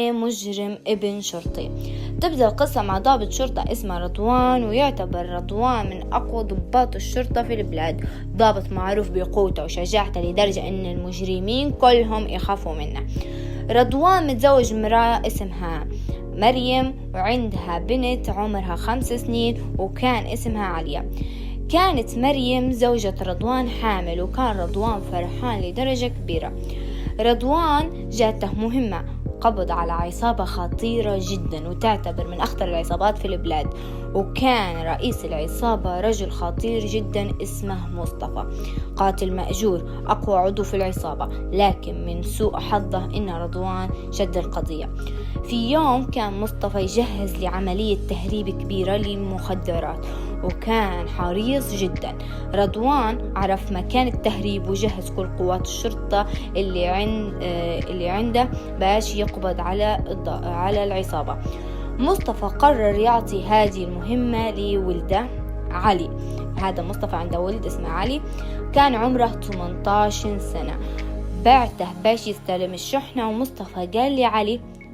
مجرم ابن شرطي. تبدأ القصة مع ضابط شرطة اسمه رضوان، ويعتبر رضوان من أقوى ضباط الشرطة في البلاد. ضابط معروف بقوته وشجاعته لدرجة أن المجرمين كلهم يخافوا منه. رضوان متزوج امرأة اسمها مريم، وعندها بنت عمرها 5 سنين وكان اسمها عليا. كانت مريم زوجة رضوان حامل، وكان رضوان فرحان لدرجة كبيرة. رضوان جاته مهمة، قبض على عصابة خطيرة جدا وتعتبر من أخطر العصابات في البلاد، وكان رئيس العصابة رجل خطير جدا اسمه مصطفى، قاتل مأجور أقوى عضو في العصابة. لكن من سوء حظه إن رضوان شد القضية. في يوم كان مصطفى يجهز لعملية تهريب كبيرة للمخدرات، وكان حريص جدا. رضوان عرف مكان التهريب وجهز كل قوات الشرطة اللي عنده باش يقبض على العصابة. مصطفى قرر يعطي هذه المهمة لولده علي. هذا مصطفى عنده ولد اسمه علي، كان عمره 18 سنة. بعته باش يستلم الشحنة، ومصطفى قال لي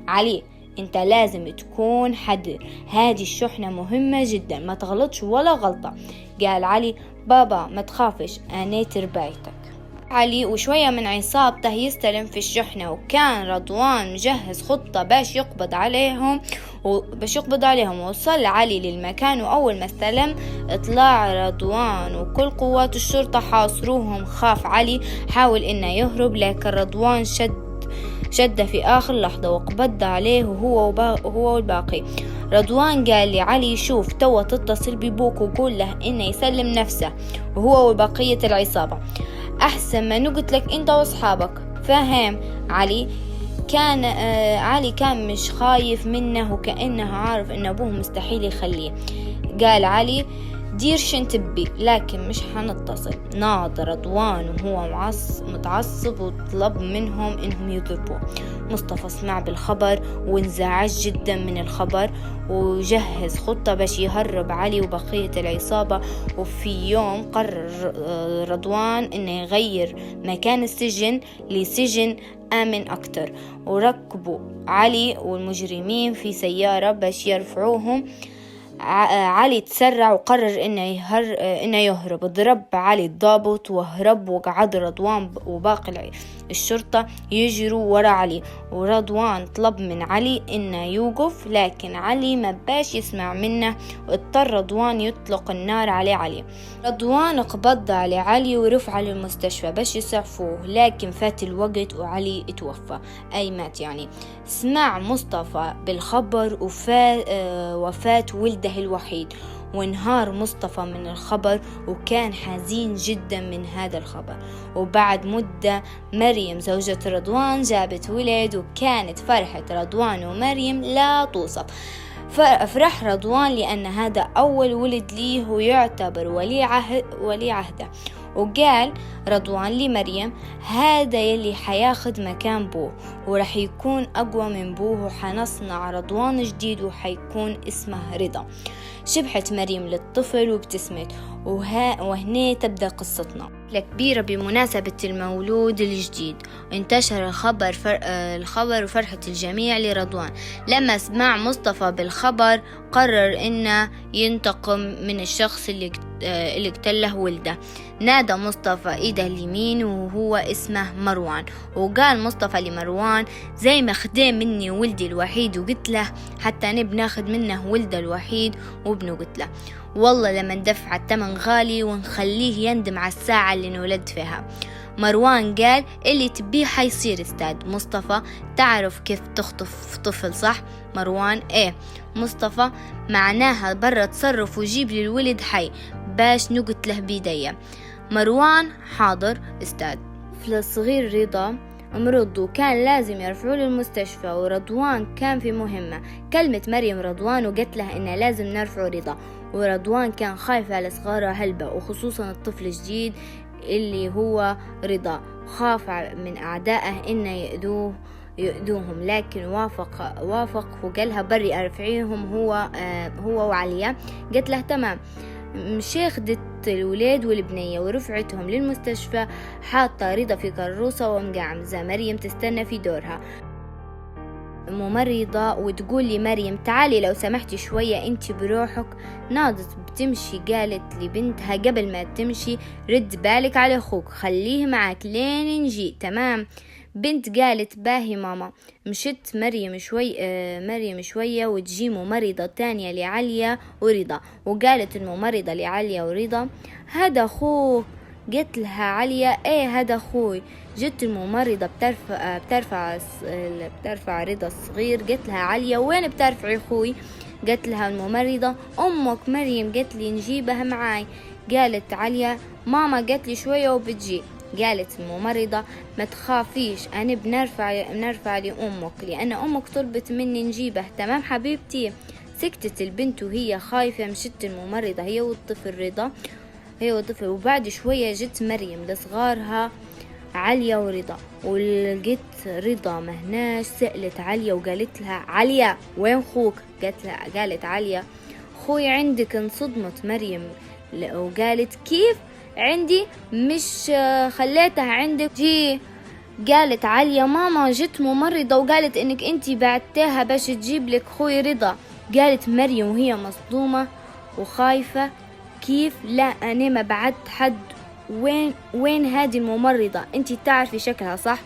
علي انت لازم تكون حذر، هذه الشحنة مهمة جدا، ما تغلطش ولا غلطة. قال علي بابا ما تخافش، انا تربايتك. علي وشوية من عصابته يستلم في الشحنة، وكان رضوان مجهز خطة باش يقبض عليهم. وصل علي للمكان، وأول ما استلم اطلع رضوان وكل قوات الشرطة حاصروهم. خاف علي، حاول إنه يهرب، لكن رضوان شد في آخر لحظة وقبض عليه هو والباقي. رضوان قال لي علي شوف توا تتصل ببوك وقول له إنه يسلم نفسه وهو وبقية العصابة، أحسن ما نقول لك أنت وأصحابك، فاهم؟ علي كان مش خايف منه، وكأنه عارف إن أبوه مستحيل يخليه. قال علي دير شن تبي، لكن مش حنتصل. ناض رضوان وهو متعصب وطلب منهم إنهم يضربوه. مصطفى سمع بالخبر وانزعج جدا من الخبر، وجهز خطة باش يهرب علي وبقية العصابة. وفي يوم قرر رضوان إنه يغير مكان السجن لسجن آمن أكتر، وركبوا علي والمجرمين في سيارة باش يرفعوهم. علي تسرع وقرر إنه يهرب. ضرب علي الضابط وهرب، وقعد رضوان وباقي الشرطة يجروا ورا علي. ورضوان طلب من علي إنه يوقف، لكن علي ما باش يسمع منه، واضطر رضوان يطلق النار علي. رضوان قبض على علي ورفعه للمستشفى باش يسعفوه، لكن فات الوقت وعلي اتوفى، أي مات يعني. سمع مصطفى بالخبر وفاة ولده الوحيد، وانهار مصطفى من الخبر، وكان حزين جدا من هذا الخبر. وبعد مدة مريم زوجة رضوان جابت ولد، وكانت فرحة رضوان ومريم لا توصف. فرح رضوان لأن هذا أول ولد ليه ويعتبر ولي عهده. وقال رضوان لمريم هذا يلي حياخد مكان بوه، ورح يكون أقوى من بوه، وحنصنع رضوان جديد وحيكون اسمه رضا. شبحت مريم للطفل وابتسمت، وهنا تبدأ قصتنا كبيرة بمناسبة المولود الجديد. انتشر الخبر وفرحة الجميع لرضوان. لما سمع مصطفى بالخبر قرر إنه ينتقم من الشخص اللي قتله ولده. نادى مصطفى إيده اليمين وهو اسمه مروان، وقال مصطفى لمروان زي ما خدام مني ولدي الوحيد وقتله، حتى أنا بناخد منه ولده الوحيد وابنه قتله. والله لما ندفع الثمن غالي ونخليه يندم على الساعة اللي نولد فيها. مروان قال اللي تبيه حيصير استاذ مصطفى، تعرف كيف تخطف طفل صح؟ مروان ايه. مصطفى معناها برا تصرف وجيب لي الولد حي باش نقتله بيديا. مروان حاضر استاذ. طفل صغير رضا مرض وكان لازم يرفعوه للمستشفى، ورضوان كان في مهمة. كلمة مريم رضوان وقالت له إنه لازم نرفعه رضا، ورضوان كان خايف على صغاره هلبة، وخصوصا الطفل الجديد اللي هو رضا. خاف من أعدائه إنه يؤذوهم، لكن وافق وقالها بري أرفعيهم هو وعليا. قالت له تمام. مشي خدت الولاد والبنية ورفعتهم للمستشفى، حاطة رضا في كروسة ومقعمزة مريم تستنى في دورها. ممرضة وتقول لي مريم تعالي لو سمحتي شوية انت بروحك. ناضت بتمشي قالت لبنتها قبل ما تمشي رد بالك على اخوك خليه معك لين نجي تمام. بنت قالت باهي ماما. مشت مريم شوية وتجي ممرضة تانية لعليا ورضا، وقالت الممرضة لعليا ورضا هذا اخوك. قلت لها عليا ايه هذا اخوي. جت الممرضة بترفع رضا الصغير. قلت لها عليا وين بترفعي اخوي؟ قلت لها الممرضة امك مريم قلت لي نجيبها معاي. قالت عليا ماما قلت لي شوية وبتجي. قالت الممرضة ما تخافيش أنا بنرفع لأمك لأن أمك طلبت مني نجيبه تمام حبيبتي. سكتت البنت وهي خايفة. مشت الممرضة هي والطفل وبعد شوية جت مريم لصغارها عليا ورضا، ولقيت رضا مهناش. سألت عليا وقالت لها عليا وين خوك؟ قالت عليا خوي عندك. انصدمت مريم وقالت كيف عندي؟ مش خليتها عندك جي. قالت عليا ماما جت ممرضة وقالت انك انتي بعتها باش تجيب لك خوي رضا. قالت مريم وهي مصدومة وخايفة كيف؟ لا انا ما بعت حد. وين هذه الممرضة؟ انتي تعرفي شكلها صح؟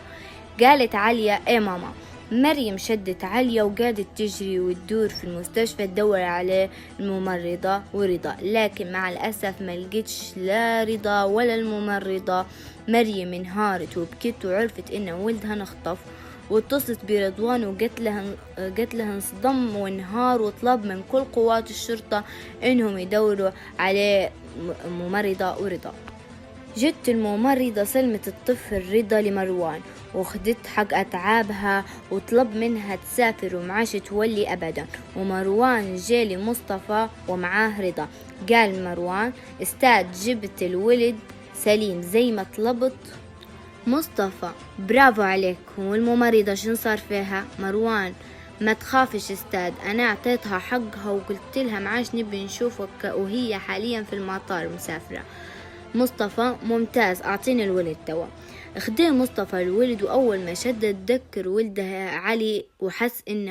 قالت عليا ايه ماما. مريم شدت عليا وقعدت تجري وتدور في المستشفى تدور على الممرضة ورضا، لكن مع الأسف ما لقيتش لا رضا ولا الممرضة. مريم انهارت وبكت وعرفت ان ولدها انخطف، واتصلت برضوان وقالت لها انصدم وانهار وطلب من كل قوات الشرطة انهم يدوروا على ممرضة ورضا. جت الممرضة سلمت الطفل رضا لمروان وخدت حق أتعابها وطلب منها تسافر ومعاش تولي أبدا. ومروان جالي مصطفى ومعاه رضا. قال مروان استاذ جبت الولد سليم زي ما طلبت. مصطفى برافو عليك. والممرضة شن صار فيها؟ مروان ما تخافش استاذ انا اعطيتها حقها وقلت لها معاش نبي نشوفك وهي حاليا في المطار مسافرة. مصطفى ممتاز اعطيني الولد توا. اخديه مصطفى الولد واول ما شد تذكر ولده علي وحس ان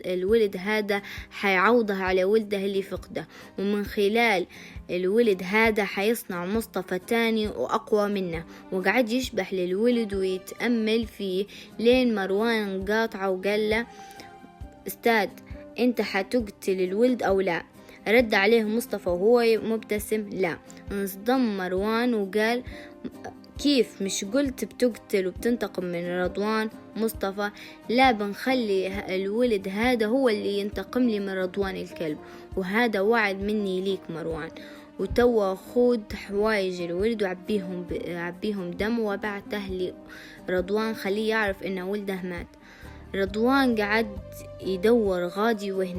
الولد هذا حيعوضه على ولده اللي فقده، ومن خلال الولد هذا حيصنع مصطفى تاني واقوى منه. وقعد يشبح للولد ويتأمل فيه لين مروان قاطعه وقال له استاذ انت حتقتل الولد او لا؟ رد عليه مصطفى وهو مبتسم لا. انصدم مروان وقال كيف مش قلت بتقتل وبتنتقم من رضوان؟ مصطفى لا بنخلي الولد هذا هو اللي ينتقم لي من رضوان الكلب، وهذا وعد مني ليك مروان. وتوا خود حوايج الولد وعبيهم دم وبعته لرضوان خليه يعرف ان ولده مات. رضوان قعد يدور غادي وهنا